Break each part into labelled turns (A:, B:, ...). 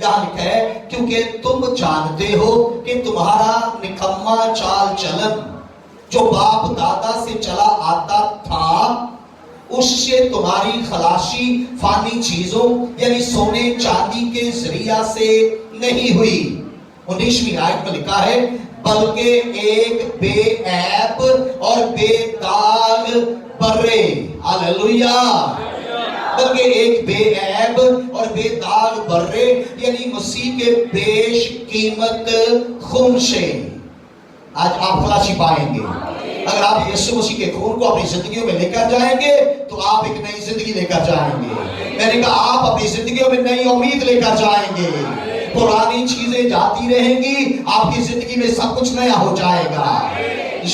A: یہاں لکھا ہے کیونکہ تم جانتے ہو کہ تمہارا نکما چال چلن جو باپ دادا سے چلا آتا تھا اس سے تمہاری خلاشی فانی چیزوں یعنی سونے چاندی کے ذریعہ سے نہیں ہوئی۔ 19ویں آیت میں لکھا ہے بلکہ ایک بے عیب اور بے داغ برے، ہاللیلویہ، بلکہ ایک بے عیب اور بے داغ برے یعنی مسیح کے بیش قیمت خون سے آج آپ خلاصی پائیں گے۔ اگر آپ یسوع مسیح کے خون کو اپنی زندگیوں میں لے کر جائیں گے تو آپ ایک نئی زندگی لے کر جائیں گے۔ میں نے کہا آپ اپنی زندگیوں میں نئی امید لے کر جائیں گے، پرانی چیزیں جاتی رہیں گی، آپ کی زندگی میں سب کچھ نیا ہو جائے گا۔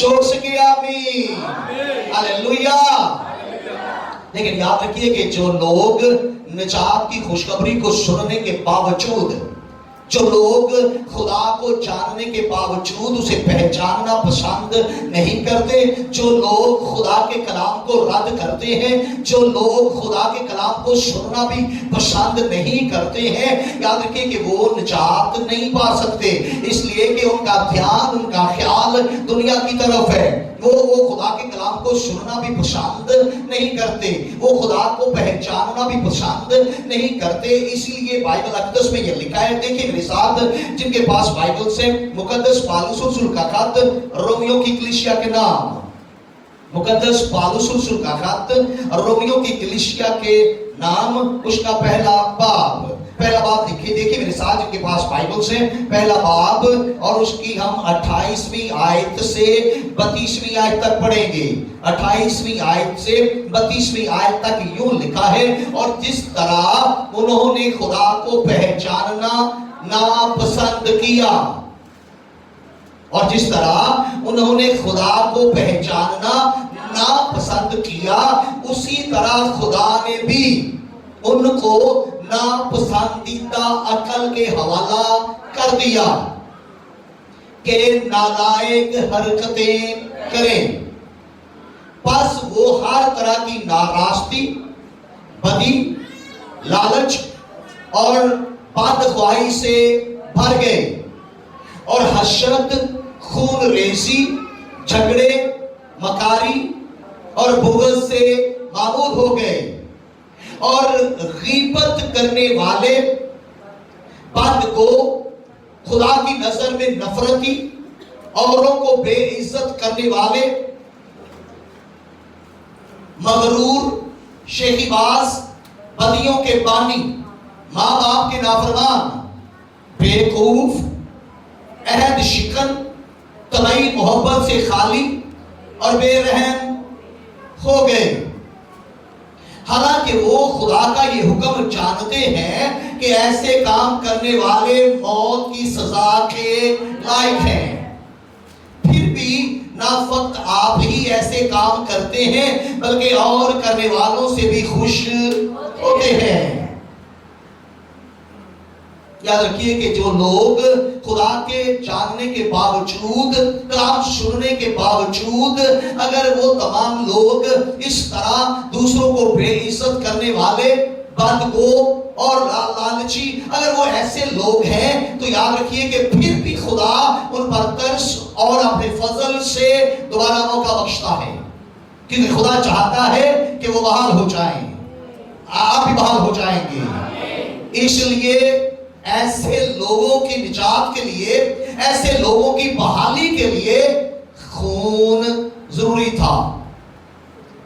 A: زور سے کہیے آمین، ہاللیلویہ۔ لیکن یاد رکھیے کہ جو لوگ نجات کی خوشخبری کو سننے کے باوجود، جو لوگ خدا کو جاننے کے باوجود اسے پہچاننا پسند نہیں کرتے، جو لوگ خدا کے کلام کو رد کرتے ہیں، جو لوگ خدا کے کلام کو سننا بھی پسند نہیں کرتے ہیں، یاد رکھیں کہ وہ نجات نہیں پا سکتے، اس لیے کہ ان کا دھیان، ان کا خیال دنیا کی طرف ہے۔ وہ خدا کے کلام کو سننا بھی پسند نہیں کرتے، وہ خدا کو پہچاننا بھی پسند نہیں کرتے۔ اسی لیے بائبل اقدس میں یہ لکھا ہے، دیکھیں میرے ساتھ جن کے پاس بائبل سے، مقدس پالوس رسول کا خط رومیوں کی کلیسیا کے نام، مقدس پالوس رسول کا خط رومیوں کی کلیسیا کے نام، اس کا پہلا باب دیکھیے میرے ساتھ جن کے پاس بائبل سے، پہلا باب اور اس کی ہم 28ویں آیت سے 32ویں آیت تک پڑھیں گے۔ 28ویں آیت سے 32ویں آیت تک یوں لکھا ہے، اور جس طرح انہوں نے خدا کو پہچاننا ناپسند کیا، اور جس طرح انہوں نے خدا کو پہچاننا ناپسند کیا، اسی طرح خدا نے بھی ان کو ناپسندیدہ عقل کے حوالہ کر دیا کہ نالائق حرکتیں کریں، پس وہ ہر طرح کی ناراستی، بدی، لالچ اور بدخواہی سے بھر گئے، اور حسد، خون ریزی، جھگڑے، مکاری اور بغض سے معمور ہو گئے، اور غیبت کرنے والے، بد کو، خدا کی نظر میں نفرتی، اوروں کو بے عزت کرنے والے، مغرور، شیخی باز، بدیوں کے بانی، ماں باپ کے نافرمان، بیوقوف، عہد شکن، طبعی محبت سے خالی اور بے رحم ہو گئے۔ حالانکہ وہ خدا کا یہ حکم جانتے ہیں کہ ایسے کام کرنے والے موت کی سزا کے لائق ہیں، پھر بھی نہ فقط آپ ہی ایسے کام کرتے ہیں بلکہ اور کرنے والوں سے بھی خوش ہوتے ہیں۔ یاد رکھیے کہ جو لوگ خدا کے جاننے کے باوجود، کلام سننے کے باوجود، اگر وہ تمام لوگ اس طرح دوسروں کو بے عزت کرنے والے، بدگو اور لالچی، اگر وہ ایسے لوگ ہیں تو یاد رکھیے کہ پھر بھی خدا ان پر ترس اور اپنے فضل سے دوبارہ موقع بخشتا ہے، کیونکہ خدا چاہتا ہے کہ وہ بحال ہو جائیں، آپ بھی بحال ہو جائیں گے۔ اس لیے ایسے لوگوں کی نجات کے لیے، ایسے لوگوں کی بحالی کے لیے خون ضروری تھا،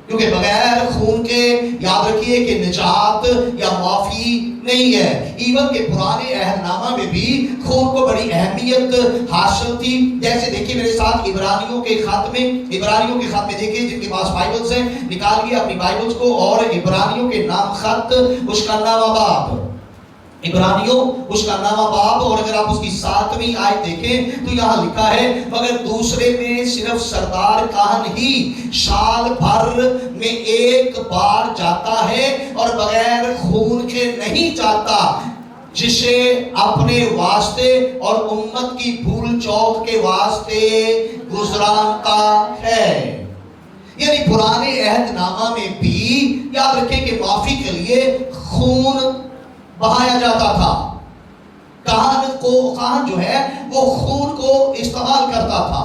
A: کیونکہ بغیر خون کے یاد رکھیے کہ نجات یا معافی نہیں ہے۔ ایون کہ پرانے عہد نامہ میں بھی خون کو بڑی اہمیت حاصل تھی، جیسے دیکھیے میرے ساتھ عبرانیوں کے خط میں دیکھیے، جن کے پاس بائبل سے نکالیے اپنی بائبلز کو، اور عبرانیوں کے نام خط، اس کا نامہ باب، عبرانیوں اس کا نامہ باب، اور اگر آپ اس کی 7ویں آیت دیکھیں تو یہاں لکھا ہے، مگر دوسرے میں صرف سردار کاہن ہی سال بھر میں ایک بار جاتا ہے اور بغیر خون کے نہیں جاتا، جسے اپنے واسطے اور امت کی بھول چوک کے واسطے گزرانتا ہے۔ یعنی پرانے عہد نامہ میں بھی یاد رکھیں کہ معافی کے لیے خون بہایا جاتا تھا، کہان جو ہے وہ خون کو استعمال کرتا تھا،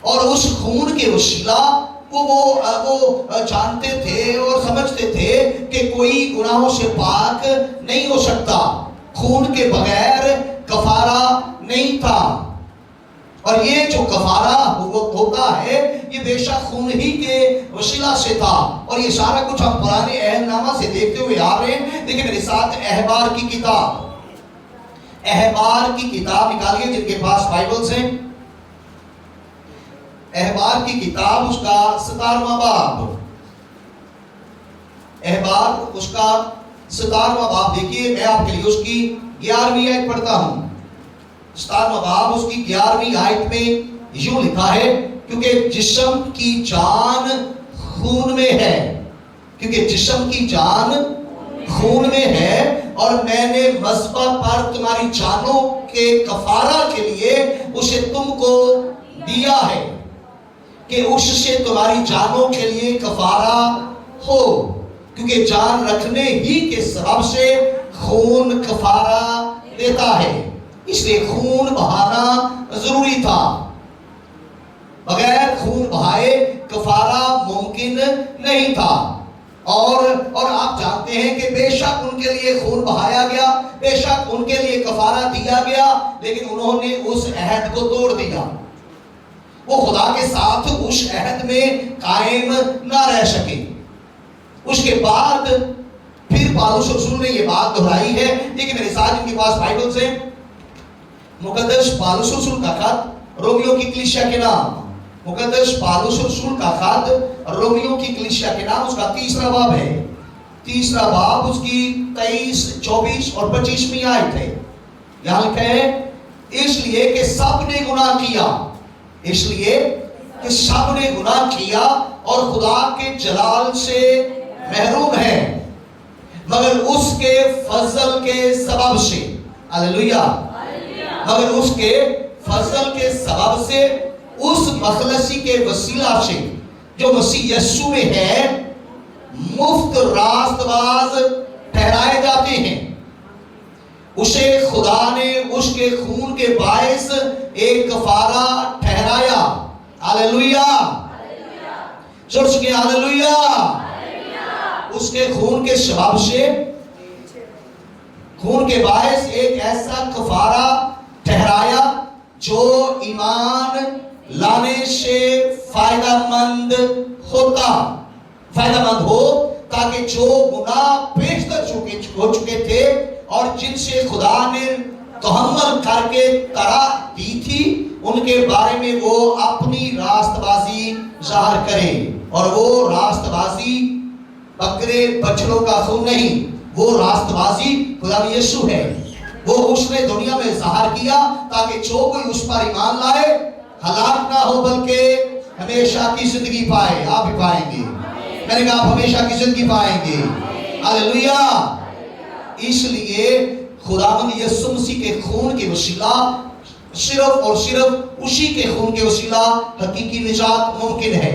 A: اور اس خون کے وسیلہ وہ جانتے تھے اور سمجھتے تھے کہ کوئی گناہوں سے پاک نہیں ہو سکتا، خون کے بغیر کفارہ نہیں تھا۔ اور یہ جو کفارہ ہوتا ہے یہ بے شک خون ہی کے وسیلہ سے تھا، اور یہ سارا کچھ ہم پرانے عہد نامہ سے دیکھتے ہوئے آ رہے ہیں۔ لیکن میرے ساتھ احبار کی کتاب نکالیے جن کے پاس بائبلز ہیں۔ احبار کی کتاب اس کا 17واں باب، احبار اس کا 17واں باب دیکھیے، میں آپ کے لیے اس کی 11ویں آیت پڑھتا ہوں۔ 17واں باب اس کی 11ویں آیت میں یوں لکھا ہے، کیونکہ جسم کی جان خون میں ہے، کیونکہ جسم کی جان خون میں ہے، اور میں نے مذبح پر تمہاری جانوں کے کفارہ کے لیے اسے تم کو دیا ہے، کہ اس سے تمہاری جانوں کے لیے کفارہ ہو، کیونکہ جان رکھنے ہی کے سبب سے خون کفارہ دیتا ہے، اس لیے خون بہانا ضروری تھا۔ بغیر خون بہائے کفارہ ممکن نہیں تھا، اور آپ جانتے ہیں کہ بے شک ان کے لیے خون بہایا گیا، بے شک ان کے لیے کفارہ دیا گیا، لیکن انہوں نے اس عہد کو توڑ دیا، وہ خدا کے ساتھ اس عہد میں قائم نہ رہ سکے۔ اس کے بعد پھر پالوس رسول نے یہ بات دہرائی ہے، لیکن میرے ساتھ ان کے پاس بائبل سے مقدس پالوس رسول کا خط رومیو کی کلیسیا کے نام، مقدس پالوس رسول کا خط رومیو کی کلیسیا کے نام، اس کا 3 باب ہے، 3 باب اس کی 23، 24 اور 25ویں آیت ہے۔ یہاں لکھا ہے، اس لیے کہ سب نے گناہ کیا، اس لیے کہ سب نے گناہ کیا اور خدا کے جلال سے محروم ہے، مگر اس کے فضل کے سبب سے، ہاللیلویہ، مگر اس کے فضل کے سبب سے، اس مخلصی کے وسیلہ سے جو مسیح یسوع میں ہے، مفت راست باز ٹھہرائے جاتے ہیں۔ اسے خدا نے اس کے خون کے باعث ایک کفارہ ٹھہرایا، ہاللیلویہ، زور سے کہیے ہاللیلویہ، اس کے خون کے سبب سے، خون کے باعث ایک ایسا کفارہ ٹھہرایا جو ایمان لانے سے فائدہ مند ہو، تاکہ جو گناہ پیشتر ہو چکے تھے اور جن سے خدا نے تحمل کر کے طرح دی تھی، ان کے بارے میں وہ اپنی راست بازی ظاہر کرے، اور وہ راست بازی بکرے بچڑوں کا خون نہیں، وہ راست بازی خدا یسوع ہے، وہ اس نے دنیا میں ظاہر کیا تاکہ جو کوئی اس پر ایمان لائے ہلاک نہ ہو بلکہ ہمیشہ کی زندگی پائے۔ آپ بھی پائیں گے، میں نے کہا آپ ہمیشہ کی زندگی پائیں گے، ہاللیلویہ۔ اس لیے خداوند یسوع مسیح کے خون کے وسیلہ، صرف اور صرف اسی کے خون کے وسیلہ حقیقی نجات ممکن ہے۔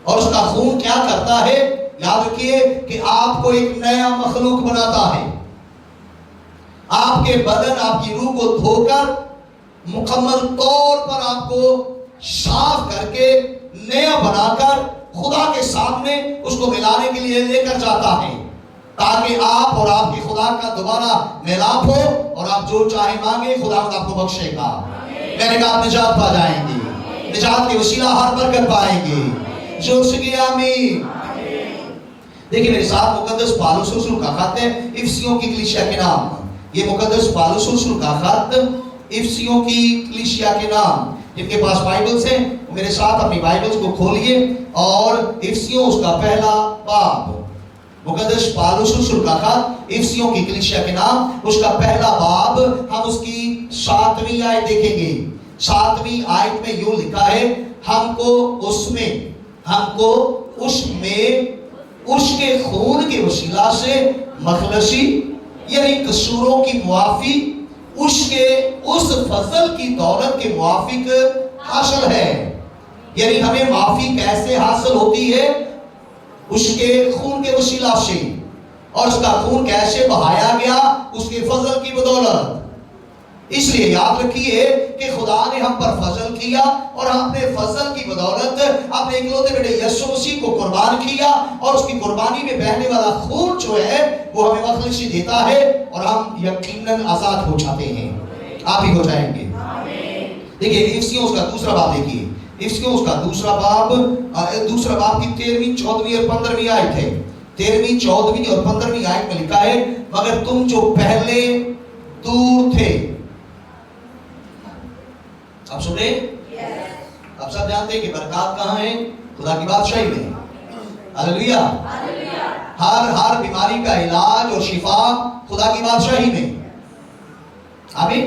A: اور اس کا خون کیا کرتا ہے؟ یاد رکھیے کہ آپ کو ایک نیا مخلوق بناتا ہے، آپ کے بدن، آپ کی روح کو دھو کر مکمل طور پر آپ کو صاف کر کے نیا بنا کر خدا کے سامنے اس کو ملانے کے لیے لے کر جاتا ہے، تاکہ آپ اور آپ کی خدا کا دوبارہ ملاپ ہو، اور آپ جو چاہے مانگے خدا آپ کو بخشے گا۔ میں نے کہا آپ نجات پا جائیں گے، نجات کے وسیلہ ہر برکت پائیں گے، جو سکے آمین۔ دیکھیں میرے ساتھ مقدس پالوس رسول کا خط ہے افسیوں کی کلیسیا کے نام، یہ مقدس پالوس رسول کا خط افسیوں کی کلیسیا کے نام، جن کے پاس بائبلز ہیں میرے ساتھ اپنی بائبلز کو کھولیے، اور افسیوں اس کا 1 باب، مقدس پالوس رسول کا خط افسیوں کی کلیسیا کے نام، اس کا 1 باب، ہم اس کی 7ویں آیت دیکھیں گے۔ 7ویں آیت میں یوں لکھا ہے، ہم کو اس میں اس کے خون کے وسیلہ سے مخلصی، یعنی قصوروں کی معافی اس فضل کی دولت کے موافق حاصل ہے۔ یعنی ہمیں معافی کیسے حاصل ہوتی ہے؟ اس کے خون کے وسیلہ سے، اور اس کا خون کیسے بہایا گیا؟ اس کے فضل کی بدولت۔ اس لیے یاد رکھیے کہ خدا نے ہم پر فضل کیا اور ہم اپنے فضل کی بدولت اپنے اکلوتے بیٹے یسوع مسیح کو قربان کیا، اور اس کی قربانی میں بہنے والا خون جو ہے وہ ہمیں بخشش دیتا ہے اور ہم یقیناً آزاد ہو جاتے ہیں۔ آپ ہی ہو جائیں گے۔ دیکھیے افسیوں اس کا دوسرا باب دیکھیے، افسیوں اس کا دوسرا باب کی 13ویں 14ویں اور 15ویں آیت ہے۔ 13ویں 14ویں اور 15ویں آیت میں لکھا ہے مگر تم جو پہلے دور تھے، اب سنیں، اب سب جانتے ہیں کہ برکات کہاں ہے؟ خدا کی بادشاہی میں۔ ہاللیلویا۔ ہر بیماری کا علاج اور شفا خدا کی بادشاہی میں۔ آمین۔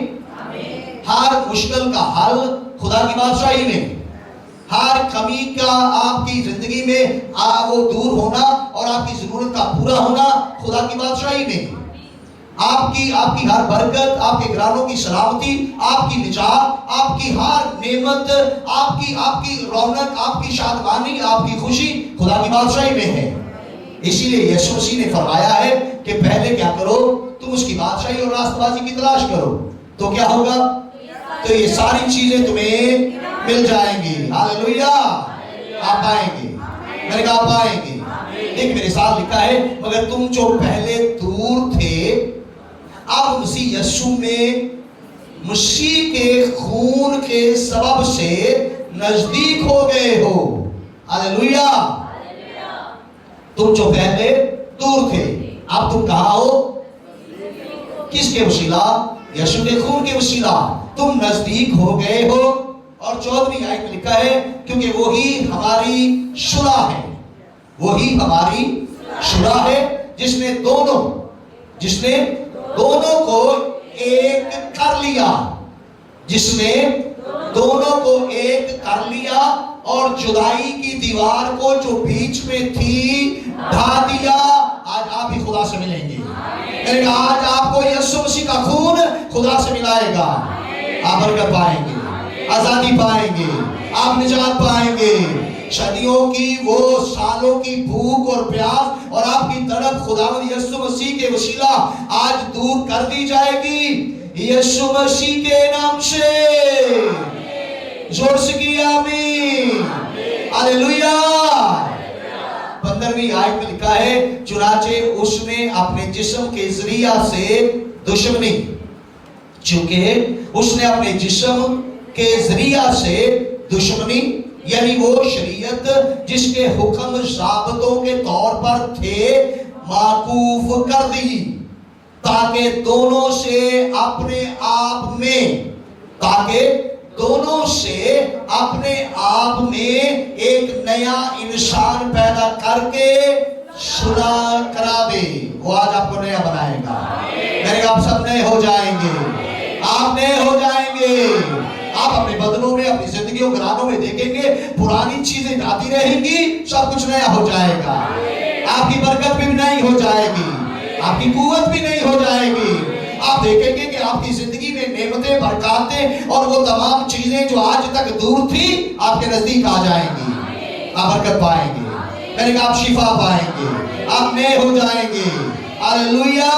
A: ہر مشکل کا حل خدا کی بادشاہی میں۔ ہر کمی کا آپ کی زندگی میں وہ دور ہونا اور آپ کی ضرورت کا پورا ہونا خدا کی بادشاہی میں۔ آپ کی ہر برکت، آپ کے گھرانوں کی سلامتی، آپ کی نجات، آپ کی ہر نعمت، آپ کی رونق، آپ کی شادمانی، آپ کی خوشی خدا کی بادشاہی میں ہے۔ اسی لیے یسوع مسیح نے فرمایا ہے کہ پہلے کیا کرو؟ تم اس کی بادشاہی اور راست بازی کی تلاش کرو، تو کیا ہوگا؟ تو یہ ساری چیزیں تمہیں مل جائیں گی۔ ہاللیلویا۔ آپ پائیں گے، میں نے کہا پائیں گے۔ ایک میرے ساتھ لکھا ہے مگر تم جو پہلے دور تھے اب مسیح یسوع میں مسیح کے خون کے سبب سے نزدیک ہو گئے ہو۔ ہاللیلویا۔ تم جو پہلے دور تھے اب تم کہاں ہو؟ کس کے وسیلہ؟ یسوع کے خون کے وسیلہ تم نزدیک ہو گئے ہو۔ اور 14ویں آیت میں لکھا ہے کیونکہ وہی ہماری صلح ہے، وہی ہماری صلح ہے جس نے دونوں کو ایک کر لیا، جس نے دونوں کو ایک کر لیا اور جدائی کی دیوار کو جو بیچ میں تھی ڈھا دیا۔ آج آپ ہی خدا سے ملیں گے۔ میں نے کہا آج آپ کو یسوع مسیح کا خون خدا سے ملائے گا۔ آپ برکت پائیں گے، آزادی پائیں گے، آپ نجات پائیں گے۔ صدیوں کی وہ سالوں کی بھوک اور پیاس اور آپ کی تڑپ خداوند یسوع مسیح کے وسیلہ آج دور کر دی جائے گی یسوع مسیح کے نام سے۔ زور سے کی آمین۔ ہاللیلویا۔ 15ویں آیت میں لکھا ہے چنانچہ اس نے اپنے جسم کے ذریعہ سے دشمنی، چونکہ اس نے اپنے جسم کے ذریعہ سے دشمنی یعنی وہ شریعت جس کے حکم ضابطوں کے طور پر تھے معکوف کر دی، تاکہ دونوں سے اپنے آپ میں ایک نیا انسان پیدا کر کے صلح کرا دے۔ وہ آج آپ کو نیا بنائے گا۔ میرے آپ سب نئے ہو جائیں گے، آپ نئے ہو جائیں گے۔ آپ اپنے بدنوں میں، اپنی زندگیوں گھرانوں میں دیکھیں گے پرانی چیزیں جاتی رہیں گی، سب کچھ نیا ہو جائے گا۔ آپ کی برکت بھی نئی ہو جائے گی، آپ کی قوت بھی نئی ہو جائے گی۔ آپ دیکھیں گے کہ آپ کی زندگی میں نعمتیں، برکاتیں اور وہ تمام چیزیں جو آج تک دور تھی آپ کے نزدیک آ جائیں گی۔ آپ برکت پائیں گے، میں نے کہا آپ شفا پائیں گے، آپ نئے ہو جائیں گے۔ ہاللیلویا۔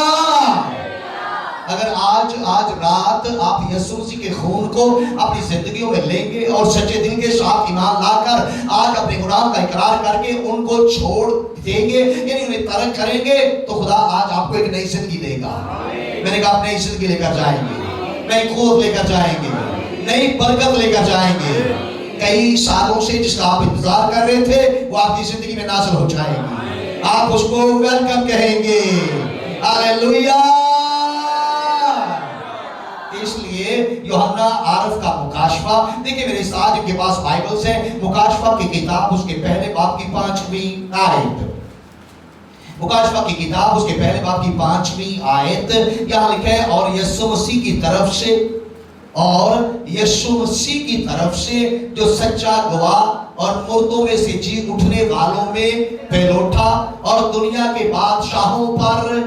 A: اگر آج رات آپ یسوع مسیح کے خون کو اپنی زندگیوں میں لیں گے اور سچے دل کے ساتھ ایمان لا کر آج اپنے گناہ کا اقرار کر کے ان کو چھوڑ دیں گے، یعنی انہیں ترک کریں گے، تو خدا آج آپ کو ایک نئی زندگی دے گا۔ میں نے کہا آپ نئی زندگی لے کر جائیں گے، نئی قوت لے کر جائیں گے، نئی برکت لے کر جائیں گے۔ کئی سالوں سے جس کا آپ انتظار کر رہے تھے وہ آپ کی زندگی میں نازل ہو جائے گی، آپ اس کو ویلکم کہیں گے۔ ہاللیلویا۔ اس لیے یوحنا عارف کا مکاشفہ دیکھیں میرے ساتھ جن کے پاس بائبلز ہیں، مکاشفہ کی کتاب اس کے پہلے باب کی 5ویں آیت، مکاشفہ کی کتاب اس کے پہلے باب کی 5ویں آیت یہاں لکھا ہے اور یسوع مسیح کی طرف سے جو سچا گواہ اور مردوں میں سے جی اٹھنے والوں میں پہلوٹا اور دنیا کے بادشاہوں پر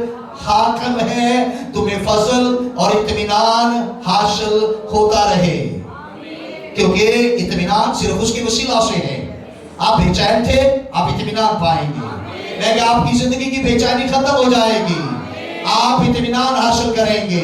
A: حاکم ہے، تمہیں فضل اور اطمینان حاصل ہوتا رہے۔ کیونکہ اطمینان صرف اس کے وسیلہ سے ہے۔ آپ بے چین تھے، آپ اطمینان پائیں گے، لیکن آپ کی زندگی کی بے چینی ختم ہو جائے گی، آپ اطمینان حاصل کریں گے،